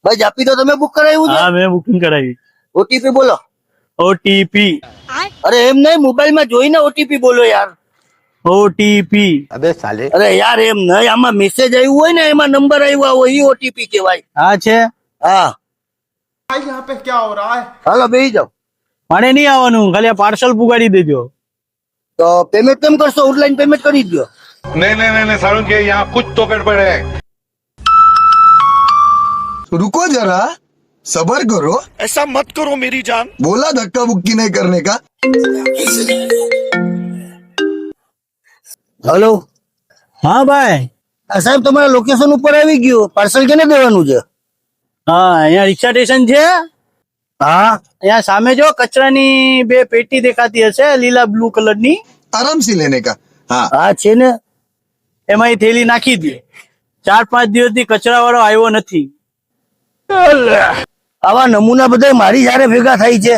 ભાઈ જાપી તો તમે બુક કરાવ્યું છે? હા મેં બુકિંગ કરાવી. ઓટીપી બોલો. ઓટીપી. અરે એમ નહીં, મોબાઈલ માં જોઈને ઓટીપી બોલો યાર. ઓટીપી. અરે યાર એમ નહીં, આમાં મેસેજ આવ્યું હોય ને એમાં નંબર આવ્યો હોય એ ઓટીપી કહેવાય. હા છે. હા यहाँ पे क्या हो रहा है? હાલો બેસી જાઓ. મારે નહીં આવવાનું, ખાલી આ પાર્સલ પુગાડી દેજો. તો પેમેન્ટ કેમ કરશો? ઓનલાઈન પેમેન્ટ કરી દો. नहीं नहीं नहीं सारुण के यहाँ कुछ तो गड़बड़ है. रुको जरा, सबर करो. ऐसा मत करो मेरी जान. बोला धक्का मुक्की नहीं करने का. હલો હા ભાઈ. સાહેબ તમારા લોકેશન ઉપર આવી ગયું. પાર્સલ કેને દેવાનું છે? હા અહીંયા રિક્ષા સ્ટેશન છે. હા અહીંયા સામે જો કચરાની બે પેટી દેખાતી હશે, લીલા બ્લુ કલરની. आराम से लेने का. हाँ હા છે ને. એમાં એ થેલી નાખી દે. 4-5 દિવસથી કચરા વાળો આવ્યો નથી. આવા નમૂના બધા મારી જ્યારે ભેગા થાય છે.